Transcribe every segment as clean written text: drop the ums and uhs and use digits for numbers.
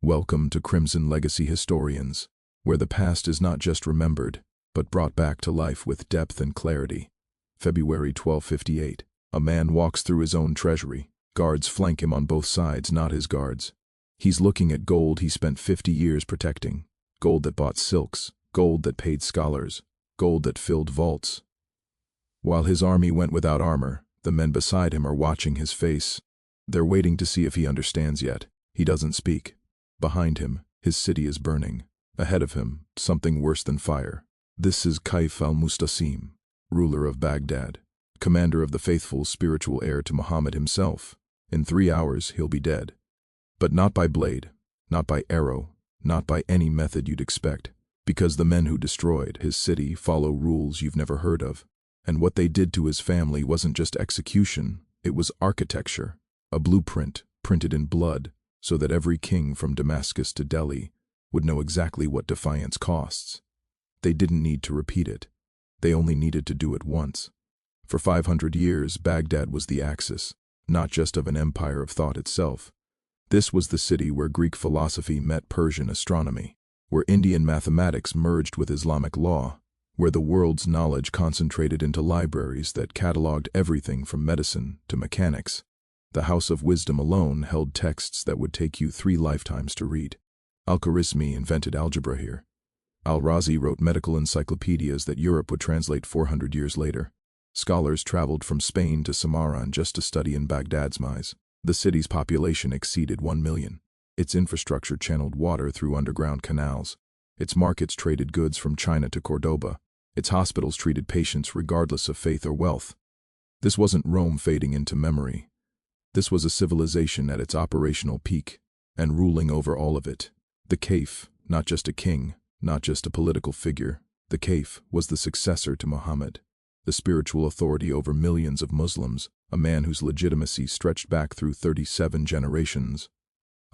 Welcome to Crimson Legacy Historians, where the past is not just remembered, but brought back to life with depth and clarity. February 1258. A man walks through his own treasury. Guards flank him on both sides, not his guards. He's looking at gold he spent 50 years protecting. Gold that bought silks, gold that paid scholars, gold that filled vaults. While his army went without armor, the men beside him are watching his face. They're waiting to see if he understands yet. He doesn't speak. Behind him, his city is burning. Ahead of him, something worse than fire. This is Caliph al-Mustasim, ruler of Baghdad, commander of the faithful, spiritual heir to Muhammad himself. In 3 hours, he'll be dead. But not by blade, not by arrow, not by any method you'd expect, because the men who destroyed his city follow rules you've never heard of. And what they did to his family wasn't just execution, it was architecture, a blueprint printed in blood, so that every king from Damascus to Delhi would know exactly what defiance costs. They didn't need to repeat it. They only needed to do it once. For 500 years, Baghdad was the axis, not just of an empire of thought itself. This was the city where Greek philosophy met Persian astronomy, where Indian mathematics merged with Islamic law, where the world's knowledge concentrated into libraries that cataloged everything from medicine to mechanics. The House of Wisdom alone held texts that would take you 3 lifetimes to read. Al-Khwarizmi invented algebra here. Al-Razi wrote medical encyclopedias that Europe would translate 400 years later. Scholars traveled from Spain to Samarkand just to study in Baghdad's maze. The city's population exceeded 1 million. Its infrastructure channeled water through underground canals. Its markets traded goods from China to Cordoba. Its hospitals treated patients regardless of faith or wealth. This wasn't Rome fading into memory. This was a civilization at its operational peak, and ruling over all of it. The Caliph, not just a king, not just a political figure. The Caliph was the successor to Muhammad, the spiritual authority over millions of Muslims, a man whose legitimacy stretched back through 37 generations.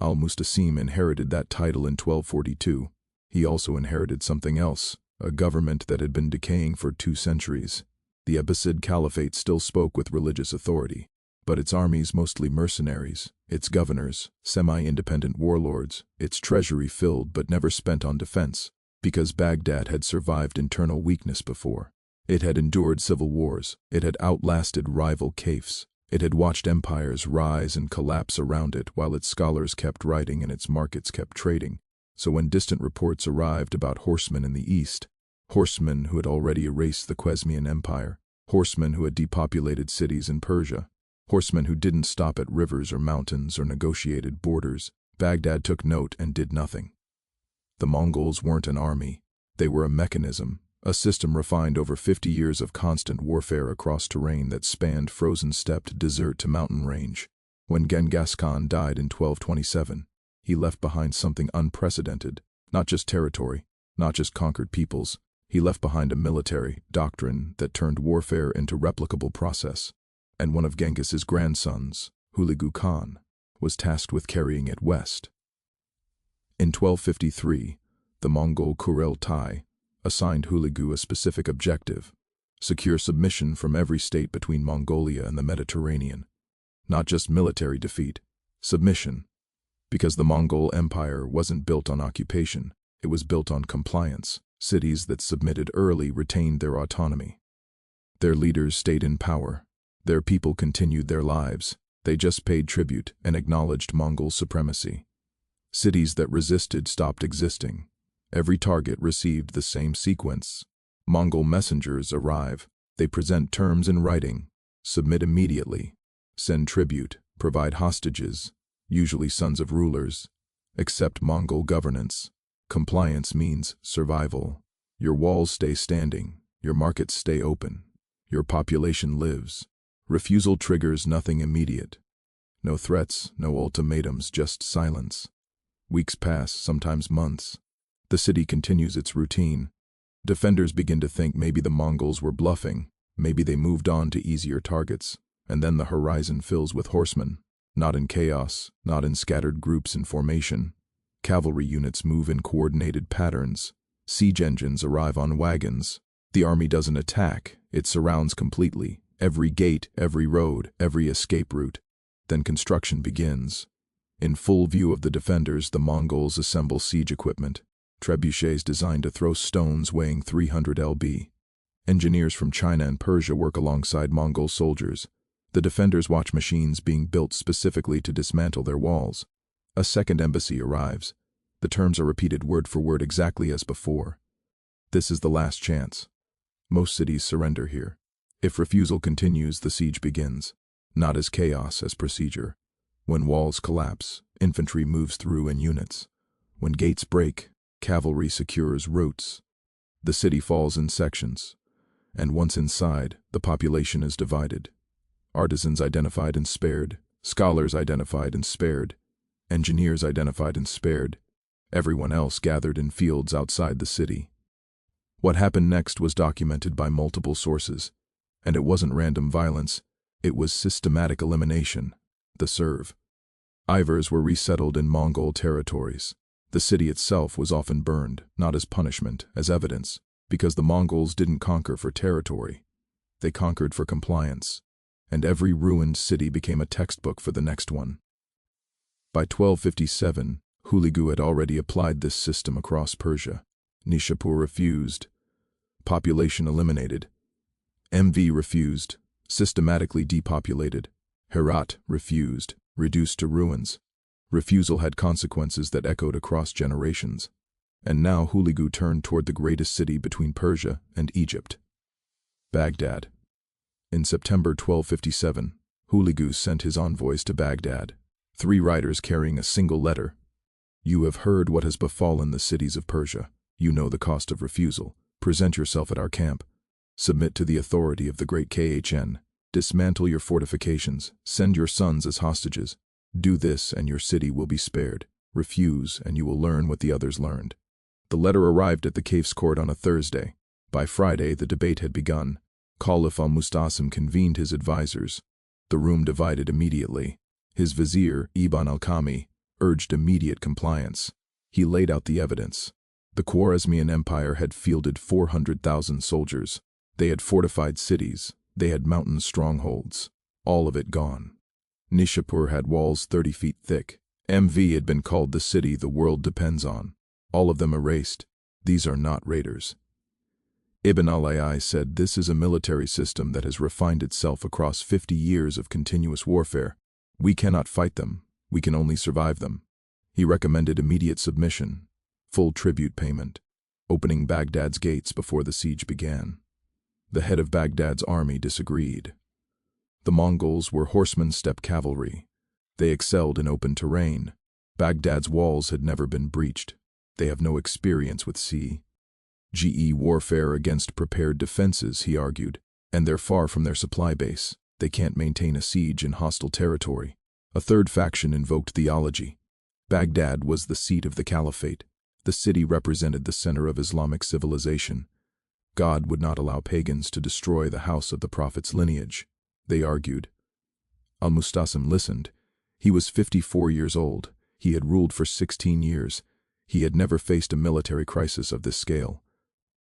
Al-Mustasim inherited that title in 1242. He also inherited something else, a government that had been decaying for 2 centuries. The Abbasid Caliphate still spoke with religious authority, but its armies mostly mercenaries, its governors, semi-independent warlords, its treasury filled but never spent on defense, because Baghdad had survived internal weakness before. It had endured civil wars, it had outlasted rival caliphs, it had watched empires rise and collapse around it while its scholars kept writing and its markets kept trading. So when distant reports arrived about horsemen in the east, horsemen who had already erased the Khwarezmian Empire, horsemen who had depopulated cities in Persia, horsemen who didn't stop at rivers or mountains or negotiated borders, Baghdad took note and did nothing. The Mongols weren't an army, they were a mechanism, a system refined over 50 years of constant warfare across terrain that spanned frozen steppe to desert to mountain range. When Genghis Khan died in 1227, he left behind something unprecedented, not just territory, not just conquered peoples. He left behind a military doctrine that turned warfare into replicable process. And one of Genghis's grandsons, Hulagu Khan, was tasked with carrying it west. In 1253, the Mongol Kurultai assigned Hulagu a specific objective: secure submission from every state between Mongolia and the Mediterranean. Not just military defeat, submission. Because the Mongol Empire wasn't built on occupation, it was built on compliance. Cities that submitted early retained their autonomy. Their leaders stayed in power. Their people continued their lives. They just paid tribute and acknowledged Mongol supremacy. Cities that resisted stopped existing. Every target received the same sequence. Mongol messengers arrive. They present terms in writing, submit immediately, send tribute, provide hostages, usually sons of rulers, accept Mongol governance. Compliance means survival. Your walls stay standing, your markets stay open, your population lives. Refusal triggers nothing immediate. No threats, no ultimatums, just silence. Weeks pass, sometimes months. The city continues its routine. Defenders begin to think maybe the Mongols were bluffing, maybe they moved on to easier targets, and then the horizon fills with horsemen. Not in chaos, not in scattered groups in formation. Cavalry units move in coordinated patterns. Siege engines arrive on wagons. The army doesn't attack, it surrounds completely. Every gate, every road, every escape route. Then construction begins. In full view of the defenders, the Mongols assemble siege equipment, trebuchets designed to throw stones weighing 300 lb. Engineers from China and Persia work alongside Mongol soldiers. The defenders watch machines being built specifically to dismantle their walls. A second embassy arrives. The terms are repeated word for word exactly as before. This is the last chance. Most cities surrender here. If refusal continues, the siege begins. Not as chaos, as procedure. When walls collapse, infantry moves through in units. When gates break, cavalry secures routes. The city falls in sections. And once inside, the population is divided. Artisans identified and spared. Scholars identified and spared. Engineers identified and spared. Everyone else gathered in fields outside the city. What happened next was documented by multiple sources. And it wasn't random violence. It was systematic elimination. The serve. Ivers were resettled in Mongol territories. The city itself was often burned, not as punishment, as evidence, because the Mongols didn't conquer for territory. They conquered for compliance. And every ruined city became a textbook for the next one. By 1257, Hulagu had already applied this system across Persia. Nishapur refused. Population eliminated. MV refused. Systematically depopulated. Herat refused. Reduced to ruins. Refusal had consequences that echoed across generations. And now Hulagu turned toward the greatest city between Persia and Egypt. Baghdad. In September 1257, Hulagu sent his envoys to Baghdad, 3 riders carrying a single letter. You have heard what has befallen the cities of Persia. You know the cost of refusal. Present yourself at our camp. Submit to the authority of the great Khan. Dismantle your fortifications. Send your sons as hostages. Do this and your city will be spared. Refuse and you will learn what the others learned. The letter arrived at the caliph's court on a Thursday. By Friday, the debate had begun. Caliph al-Mustasim convened his advisors. The room divided immediately. His vizier, Ibn al-Kami, urged immediate compliance. He laid out the evidence. The Khwarezmian Empire had fielded 400,000 soldiers. They had fortified cities. They had mountain strongholds. All of it gone. Nishapur had walls 30 feet thick. MV had been called the city the world depends on. All of them erased. These are not raiders. Ibn al-Ai said this is a military system that has refined itself across 50 years of continuous warfare. We cannot fight them. We can only survive them. He recommended immediate submission, full tribute payment, opening Baghdad's gates before the siege began. The head of Baghdad's army disagreed. The Mongols were horseman-step cavalry. They excelled in open terrain. Baghdad's walls had never been breached. They have no experience with sea. GE warfare against prepared defenses, he argued, and they're far from their supply base. They can't maintain a siege in hostile territory. A third faction invoked theology. Baghdad was the seat of the Caliphate. The city represented the center of Islamic civilization. God would not allow pagans to destroy the house of the Prophet's lineage, they argued. Al-Mustasim listened. He was 54 years old. He had ruled for 16 years. He had never faced a military crisis of this scale.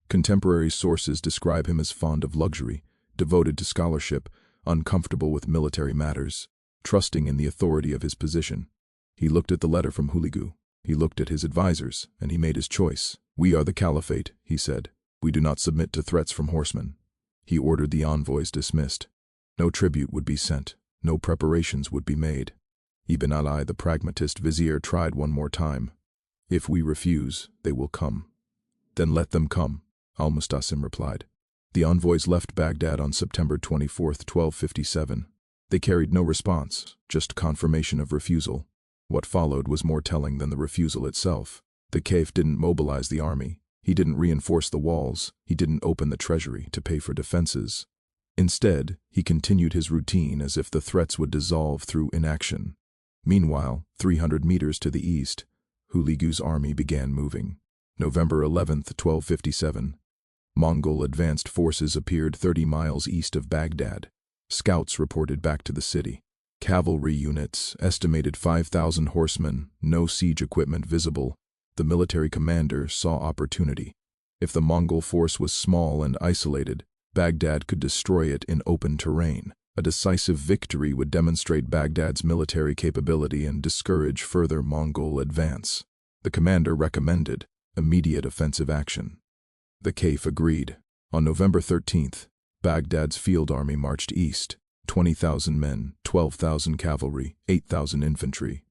Contemporary sources describe him as fond of luxury, devoted to scholarship, uncomfortable with military matters, trusting in the authority of his position. He looked at the letter from Hulagu. He looked at his advisors, and he made his choice. We are the Caliphate, he said. We do not submit to threats from horsemen. He ordered the envoys dismissed. No tribute would be sent. No preparations would be made. Ibn al-Ai, the pragmatist vizier, tried one more time. If we refuse, they will come. Then let them come, al-Mustasim replied. The envoys left Baghdad on September 24, 1257. They carried no response, just confirmation of refusal. What followed was more telling than the refusal itself. The caliph didn't mobilize the army. He didn't reinforce the walls. He didn't open the treasury to pay for defenses. Instead, he continued his routine as if the threats would dissolve through inaction. Meanwhile, 300 meters to the east, Hulagu's army began moving. November 11, 1257. Mongol advanced forces appeared 30 miles east of Baghdad. Scouts reported back to the city. Cavalry units, estimated 5,000 horsemen, no siege equipment visible. The military commander saw opportunity. If the Mongol force was small and isolated, Baghdad could destroy it in open terrain. A decisive victory would demonstrate Baghdad's military capability and discourage further Mongol advance. The commander recommended immediate offensive action. The Caliph agreed. On November 13th, Baghdad's field army marched east, 20,000 men, 12,000 cavalry, 8,000 infantry.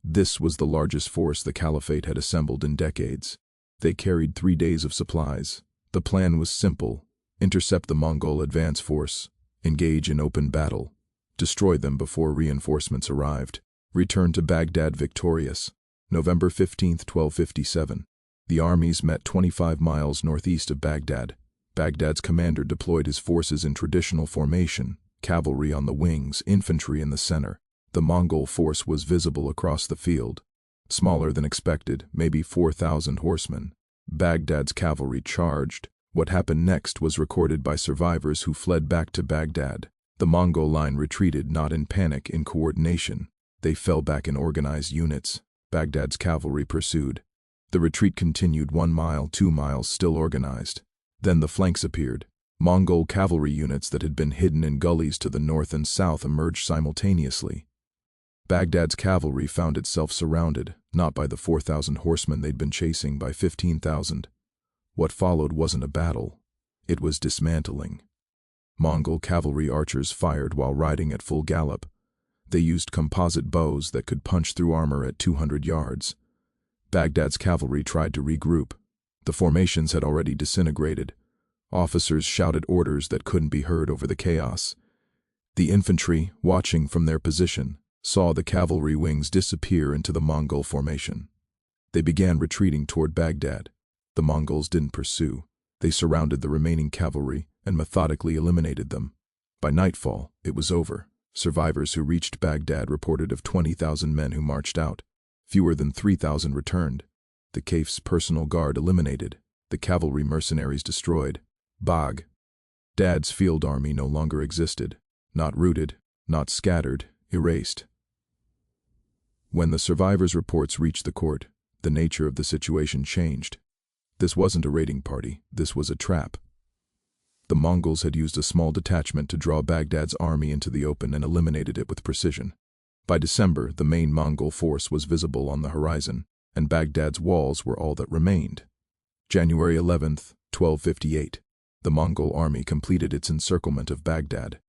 This was the largest force the Caliphate had assembled in decades. They carried 3 days of supplies. The plan was simple: intercept the Mongol advance force, engage in open battle, destroy them before reinforcements arrived, return to Baghdad victorious. November 15, 1257. The armies met 25 miles northeast of Baghdad. Baghdad's commander deployed his forces in traditional formation, cavalry on the wings, infantry in the center. The Mongol force was visible across the field. Smaller than expected, maybe 4,000 horsemen. Baghdad's cavalry charged. What happened next was recorded by survivors who fled back to Baghdad. The Mongol line retreated not in panic, in coordination. They fell back in organized units. Baghdad's cavalry pursued. The retreat continued 1 mile, 2 miles, still organized. Then the flanks appeared. Mongol cavalry units that had been hidden in gullies to the north and south emerged simultaneously. Baghdad's cavalry found itself surrounded, not by the 4,000 horsemen they'd been chasing, by 15,000. What followed wasn't a battle. It was dismantling. Mongol cavalry archers fired while riding at full gallop. They used composite bows that could punch through armor at 200 yards. Baghdad's cavalry tried to regroup. The formations had already disintegrated. Officers shouted orders that couldn't be heard over the chaos. The infantry, watching from their position, saw the cavalry wings disappear into the Mongol formation. They began retreating toward Baghdad. The Mongols didn't pursue. They surrounded the remaining cavalry and methodically eliminated them. By nightfall, it was over. Survivors who reached Baghdad reported of 20,000 men who marched out. Fewer than 3,000 returned. The Caliph's personal guard eliminated. The cavalry mercenaries destroyed. Baghdad's field army no longer existed. Not rooted, not scattered, erased. When the survivors' reports reached the court, the nature of the situation changed. This wasn't a raiding party, this was a trap. The Mongols had used a small detachment to draw Baghdad's army into the open and eliminated it with precision. By December, the main Mongol force was visible on the horizon, and Baghdad's walls were all that remained. January 11th, 1258. The Mongol army completed its encirclement of Baghdad.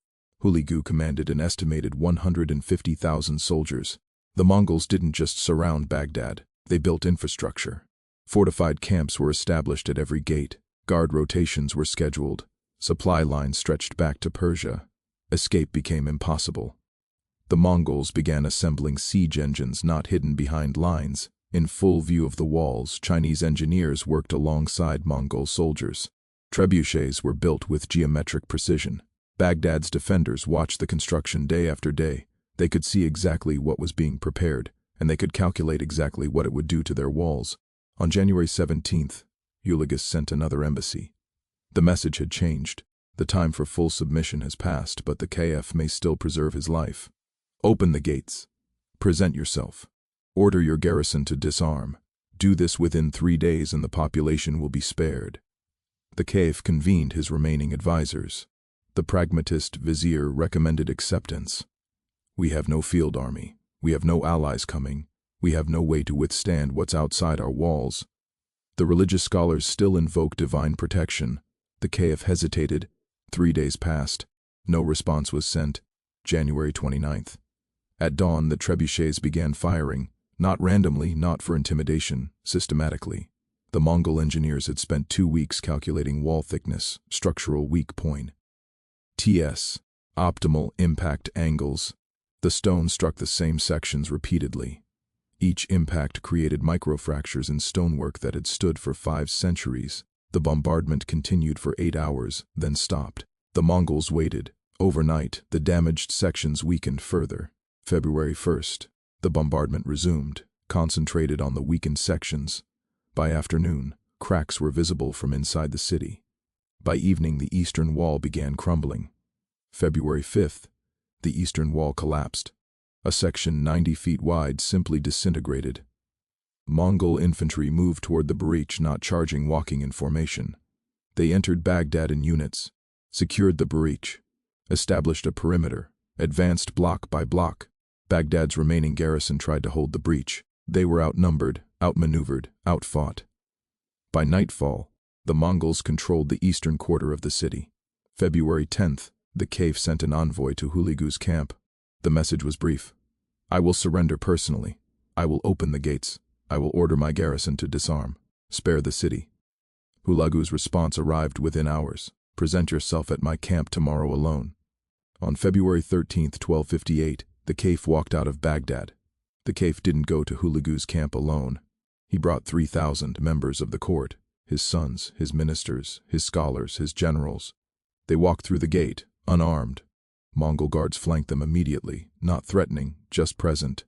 Hulagu commanded an estimated 150,000 soldiers. The Mongols didn't just surround Baghdad, they built infrastructure. Fortified camps were established at every gate. Guard rotations were scheduled. Supply lines stretched back to Persia. Escape became impossible. The Mongols began assembling siege engines not hidden behind lines. In full view of the walls, Chinese engineers worked alongside Mongol soldiers. Trebuchets were built with geometric precision. Baghdad's defenders watched the construction day after day. They could see exactly what was being prepared, and they could calculate exactly what it would do to their walls. On January 17th, Hulagu sent another embassy. The message had changed. The time for full submission has passed, but the Caliph may still preserve his life. Open the gates. Present yourself. Order your garrison to disarm. Do this within 3 days and the population will be spared. The Caliph convened his remaining advisors. The pragmatist vizier recommended acceptance. We have no field army. We have no allies coming. We have no way to withstand what's outside our walls. The religious scholars still invoke divine protection. The Caliph hesitated. 3 days passed. No response was sent. January 29th. At dawn, the trebuchets began firing. Not randomly, not for intimidation, systematically. The Mongol engineers had spent 2 weeks calculating wall thickness, structural weak point. TS, optimal impact angles. The stone struck the same sections repeatedly. Each impact created microfractures in stonework that had stood for 5 centuries. The bombardment continued for 8 hours, then stopped. The Mongols waited. Overnight, the damaged sections weakened further. February 1st, the bombardment resumed, concentrated on the weakened sections. By afternoon, cracks were visible from inside the city. By evening, the eastern wall began crumbling. February 5th, the eastern wall collapsed. A section 90 feet wide simply disintegrated. Mongol infantry moved toward the breach, not charging, walking in formation. They entered Baghdad in units, secured the breach. established a perimeter, advanced block by block. Baghdad's remaining garrison tried to hold the breach. They were outnumbered, outmaneuvered, outfought. By nightfall, the Mongols controlled the eastern quarter of the city. February 10th, the Caliph sent an envoy to Hulagu's camp. The message was brief. I will surrender personally. I will open the gates. I will order my garrison to disarm. Spare the city. Hulagu's response arrived within hours. Present yourself at my camp tomorrow alone. On February 13th, 1258, the Caliph walked out of Baghdad. The Caliph didn't go to Hulagu's camp alone. He brought 3,000 members of the court, his sons, his ministers, his scholars, his generals. They walked through the gate, unarmed. Mongol guards flanked them immediately, not threatening, just present.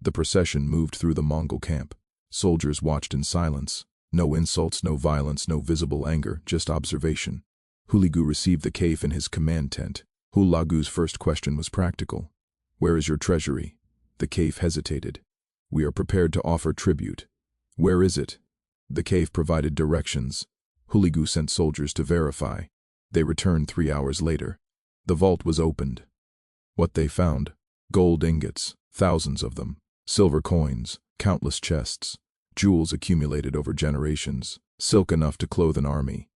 The procession moved through the Mongol camp. Soldiers watched in silence. No insults, no violence, no visible anger, just observation. Hulagu received the Caliph in his command tent. Hulagu's first question was practical. Where is your treasury? The Caliph hesitated. We are prepared to offer tribute. Where is it? The Caliph provided directions. Hulagu sent soldiers to verify. They returned 3 hours later. The vault was opened. What they found? Gold ingots, thousands of them, silver coins, countless chests, jewels accumulated over generations, silk enough to clothe an army.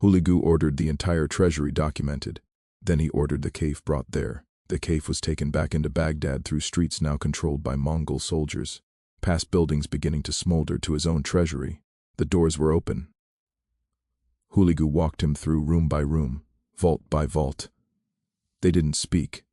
Hulagu ordered the entire treasury documented. Then he ordered the Caliph brought there. The Caliph was taken back into Baghdad through streets now controlled by Mongol soldiers, past buildings beginning to smolder to his own treasury. The doors were open. Hulagu walked him through room by room, vault by vault. They didn't speak,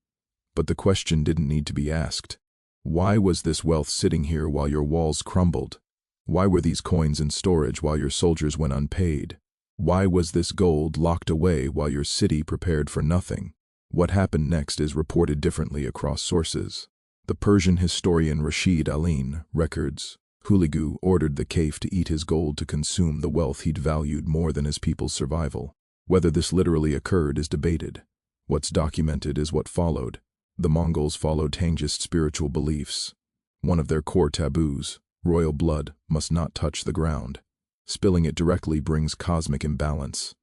but the question didn't need to be asked. Why was this wealth sitting here while your walls crumbled? Why were these coins in storage while your soldiers went unpaid? Why was this gold locked away while your city prepared for nothing? What happened next is reported differently across sources. The Persian historian Rashid Aline records, Hulagu ordered the Caliph to eat his gold to consume the wealth he'd valued more than his people's survival. Whether this literally occurred is debated. What's documented is what followed. The Mongols followed Hengist spiritual beliefs. One of their core taboos, royal blood, must not touch the ground. Spilling it directly brings cosmic imbalance.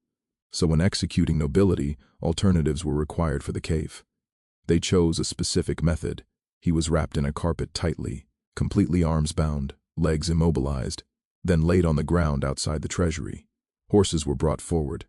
So when executing nobility, alternatives were required for the Caliph. They chose a specific method. He was wrapped in a carpet tightly, completely arms-bound, legs immobilized, then laid on the ground outside the treasury. Horses were brought forward.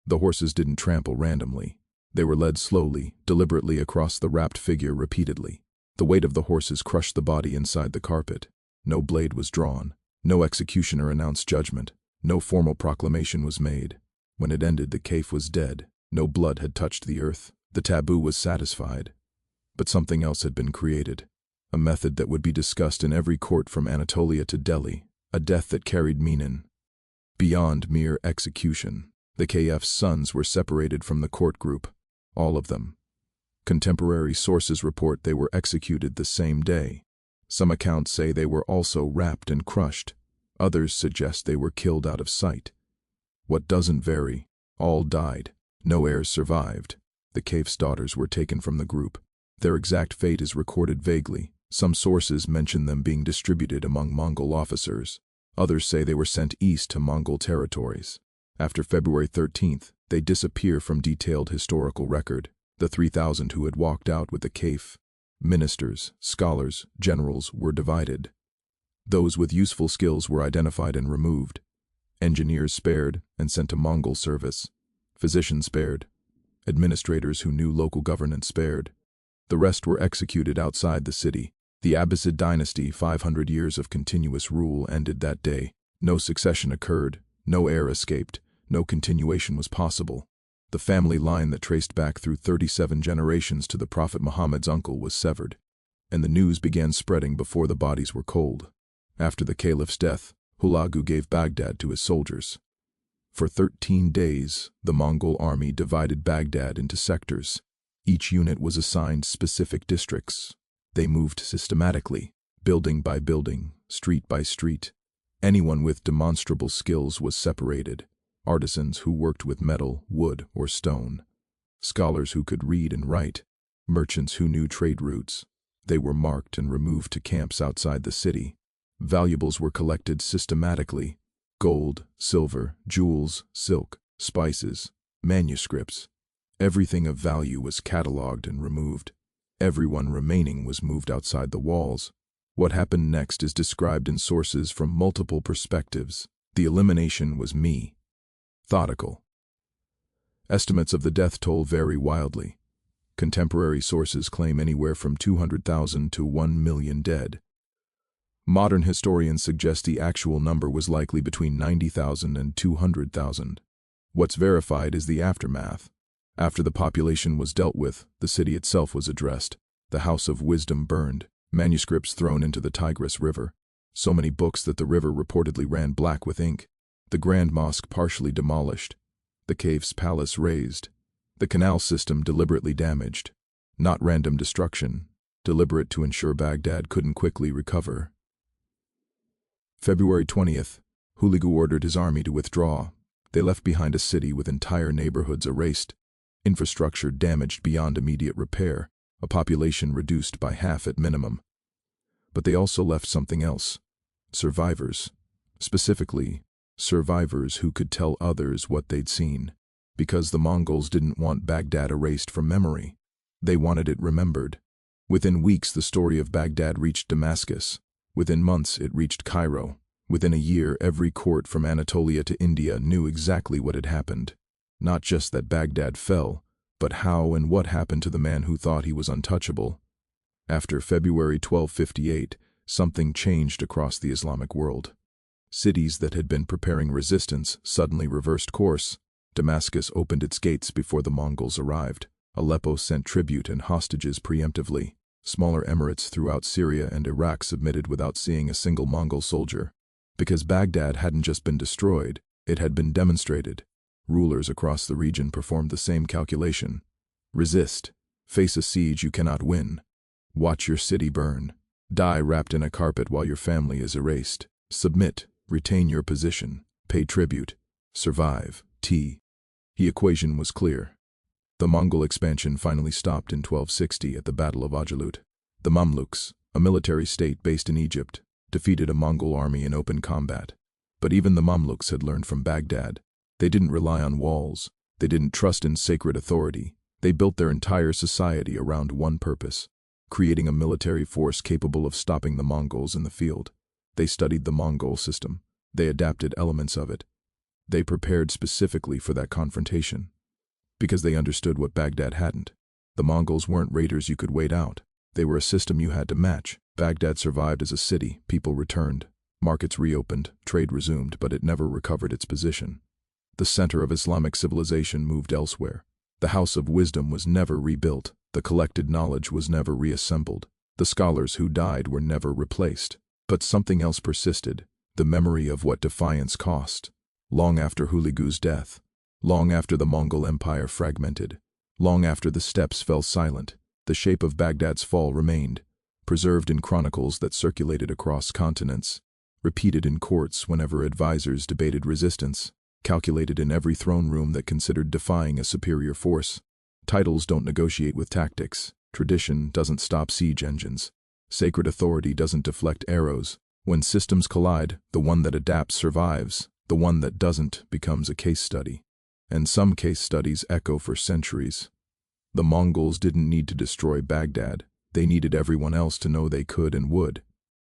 The horses didn't trample randomly. They were led slowly, deliberately across the wrapped figure repeatedly. The weight of the horses crushed the body inside the carpet. No blade was drawn. No executioner announced judgment. No formal proclamation was made. When it ended, the Caliph was dead. No blood had touched the earth. The taboo was satisfied. But something else had been created. A method that would be discussed in every court from Anatolia to Delhi. A death that carried meaning. Beyond mere execution, the Caliph's sons were separated from the court group. All of them. Contemporary sources report they were executed the same day. Some accounts say they were also wrapped and crushed. Others suggest they were killed out of sight. What doesn't vary, all died. No heirs survived. The Caliph's daughters were taken from the group. Their exact fate is recorded vaguely. Some sources mention them being distributed among Mongol officers. Others say they were sent east to Mongol territories. After February 13th, they disappear from detailed historical record. The 3,000 who had walked out with the Caliph, ministers, scholars, generals, were divided. Those with useful skills were identified and removed. Engineers spared and sent to Mongol service. Physicians spared. Administrators who knew local governance spared. The rest were executed outside the city. The Abbasid dynasty, 500 years of continuous rule, ended that day. No succession occurred. No heir escaped. No continuation was possible. The family line that traced back through 37 generations to the Prophet Muhammad's uncle was severed, and the news began spreading before the bodies were cold. After the Caliph's death, Hulagu gave Baghdad to his soldiers. For 13 days, the Mongol army divided Baghdad into sectors. Each unit was assigned specific districts. They moved systematically, building by building, street by street. Anyone with demonstrable skills was separated. Artisans who worked with metal, wood, or stone. Scholars who could read and write. Merchants who knew trade routes. They were marked and removed to camps outside the city. Valuables were collected systematically. Gold, silver, jewels, silk, spices, manuscripts. Everything of value was catalogued and removed. Everyone remaining was moved outside the walls. What happened next is described in sources from multiple perspectives. The elimination was methodical. Estimates of the death toll vary wildly. Contemporary sources claim anywhere from 200,000 to 1 million dead. Modern historians suggest the actual number was likely between 90,000 and 200,000. What's verified is the aftermath. After the population was dealt with, the city itself was addressed. The House of Wisdom burned, manuscripts thrown into the Tigris River, so many books that the river reportedly ran black with ink, the Grand Mosque partially demolished, the Caliph's palace razed, the canal system deliberately damaged. Not random destruction, deliberate to ensure Baghdad couldn't quickly recover. February 20th, Hulagu ordered his army to withdraw. They left behind a city with entire neighborhoods erased, infrastructure damaged beyond immediate repair, a population reduced by half at minimum. But they also left something else. Survivors. Specifically, survivors who could tell others what they'd seen. Because the Mongols didn't want Baghdad erased from memory. They wanted it remembered. Within weeks, the story of Baghdad reached Damascus. Within months, it reached Cairo. Within a year, every court from Anatolia to India knew exactly what had happened. Not just that Baghdad fell, but how and what happened to the man who thought he was untouchable. After February 1258, something changed across the Islamic world. Cities that had been preparing resistance suddenly reversed course. Damascus opened its gates before the Mongols arrived. Aleppo sent tribute and hostages preemptively. Smaller emirates throughout Syria and Iraq submitted without seeing a single Mongol soldier. Because Baghdad hadn't just been destroyed, it had been demonstrated. Rulers across the region performed the same calculation. Resist. Face a siege you cannot win. Watch your city burn. Die wrapped in a carpet while your family is erased. Submit. Retain your position. Pay tribute. Survive. The equation was clear. The Mongol expansion finally stopped in 1260 at the Battle of Ajalut. The Mamluks, a military state based in Egypt, defeated a Mongol army in open combat. But even the Mamluks had learned from Baghdad. They didn't rely on walls. They didn't trust in sacred authority. They built their entire society around one purpose: creating a military force capable of stopping the Mongols in the field. They studied the Mongol system. They adapted elements of it. They prepared specifically for that confrontation. Because they understood what Baghdad hadn't. The Mongols weren't raiders you could wait out. They were a system you had to match. Baghdad survived as a city. People returned. Markets reopened. Trade resumed, but it never recovered its position. The center of Islamic civilization moved elsewhere. The House of Wisdom was never rebuilt. The collected knowledge was never reassembled. The scholars who died were never replaced. But something else persisted. The memory of what defiance cost. Long after Hulagu's death. Long after the Mongol Empire fragmented. Long after the steppes fell silent. The shape of Baghdad's fall remained. Preserved in chronicles that circulated across continents. Repeated in courts whenever advisors debated resistance. Calculated in every throne room that considered defying a superior force. Titles don't negotiate with tactics. Tradition doesn't stop siege engines. Sacred authority doesn't deflect arrows. When systems collide, the one that adapts survives. The one that doesn't becomes a case study. And some case studies echo for centuries. The Mongols didn't need to destroy Baghdad. They needed everyone else to know they could and would.